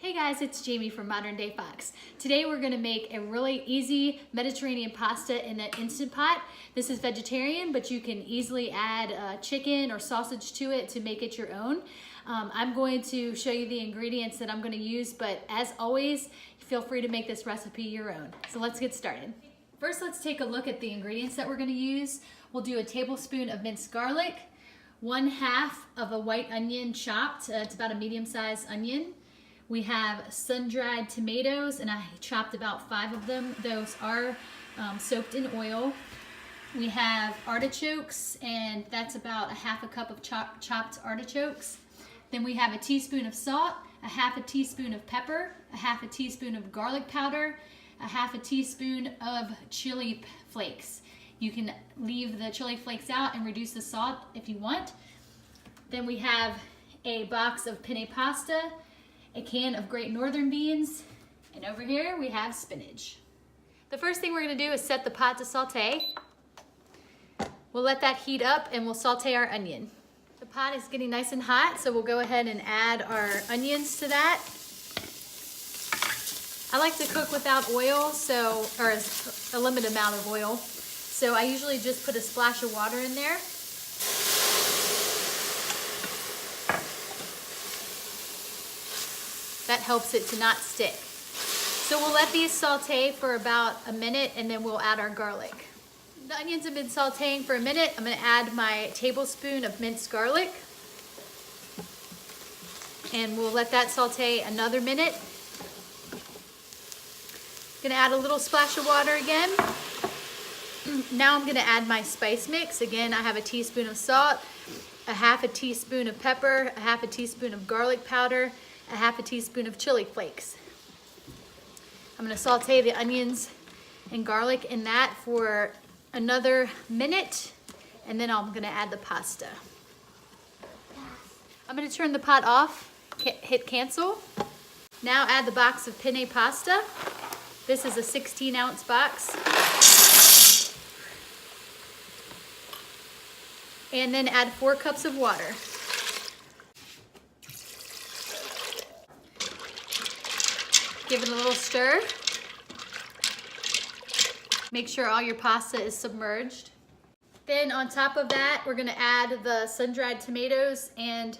Hey guys, it's Jamie from Modern Day Fox. Today we're going to make a really easy Mediterranean pasta in an Instant Pot. This is vegetarian, but you can easily add chicken or sausage to it to make it your own. I'm going to show you the ingredients that I'm going to use, but as always, feel free to make this recipe your own. So let's get started. First, let's take a look at the ingredients that we're going to use. We'll do a tablespoon of minced garlic, 1/2 of a white onion chopped. It's about a medium-sized onion. We have sun-dried tomatoes, and I chopped about 5 of them. Those are soaked in oil. We have artichokes, and that's about 1/2 cup of chopped artichokes. Then we have a teaspoon of salt, 1/2 teaspoon of pepper, 1/2 teaspoon of garlic powder, 1/2 teaspoon of chili flakes. You can leave the chili flakes out and reduce the salt if you want. Then we have a box of penne pasta, a can of Great Northern beans, and over here we have spinach. The first thing we're going to do is set the pot to saute. We'll let that heat up and we'll saute our onion. The pot is getting nice and hot, so we'll go ahead and add our onions to that. I like to cook without oil, or a limited amount of oil, so I usually just put a splash of water in there. That helps it to not stick. So we'll let these saute for about a minute and then we'll add our garlic. The onions have been sauteing for a minute. I'm going to add my tablespoon of minced garlic. And we'll let that saute another minute. Going to add a little splash of water again. Now I'm going to add my spice mix. Again, I have a teaspoon of salt, 1/2 teaspoon of pepper, 1/2 teaspoon of garlic powder, 1/2 teaspoon of chili flakes. I'm going to saute the onions and garlic in that for another minute, and then I'm going to add the pasta. I'm going to turn the pot off, hit cancel. Now add the box of penne pasta. This is a 16-ounce box. And then add 4 cups of water. Give it a little stir. Make sure all your pasta is submerged. Then on top of that, we're gonna add the sun-dried tomatoes and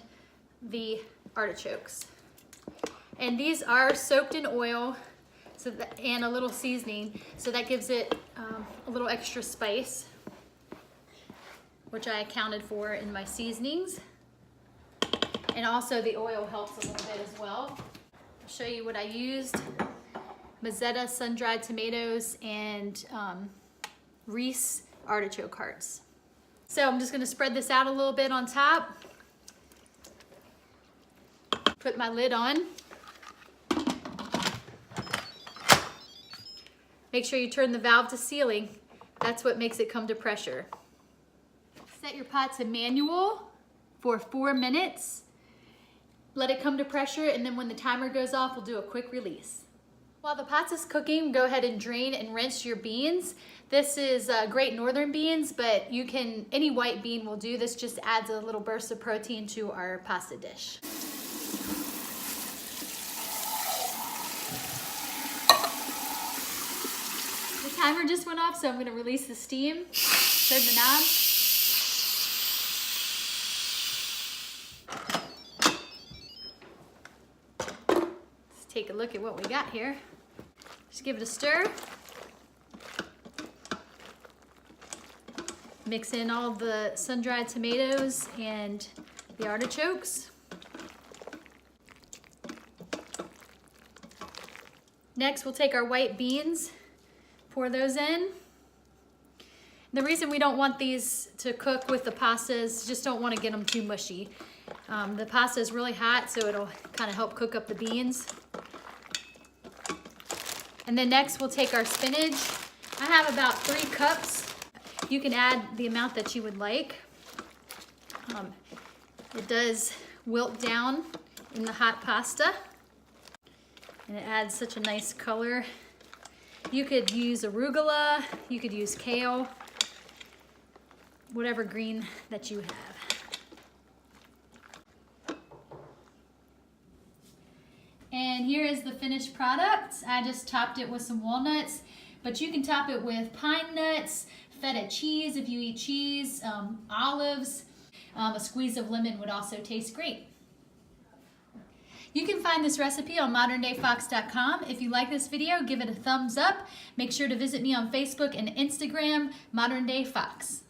the artichokes. And these are soaked in oil and a little seasoning, so that gives it a little extra spice, which I accounted for in my seasonings. And also the oil helps a little bit as well. Show you what I used: Mazzetta sun-dried tomatoes and Reese artichoke hearts. So I'm just going to spread this out a little bit on top. Put my lid on. Make sure you turn the valve to sealing. That's what makes it come to pressure. Set your pot to manual for 4 minutes. Let it come to pressure, and then when the timer goes off, we'll do a quick release. While the pasta's cooking, go ahead and drain and rinse your beans. This is Great Northern beans, but any white bean will do. This just adds a little burst of protein to our pasta dish. The timer just went off, so I'm gonna release the steam. Turn the knob. Take a look at what we got here. Just give it a stir. Mix in all the sun-dried tomatoes and the artichokes. Next, we'll take our white beans, pour those in. The reason we don't want these to cook with the pasta is just don't want to get them too mushy. The pasta is really hot, so it'll kind of help cook up the beans. And then next we'll take our spinach. I have about 3 cups. You can add the amount that you would like. It does wilt down in the hot pasta, and it adds such a nice color. You could use arugula, you could use kale, whatever green that you have. And And here is the finished product. I just topped it with some walnuts, but you can top it with pine nuts, feta cheese if you eat cheese, olives. A squeeze of lemon would also taste great. You can find this recipe on moderndayfox.com. If you like this video, give it a thumbs up. Make sure to visit me on Facebook and Instagram, Modern Day Fox.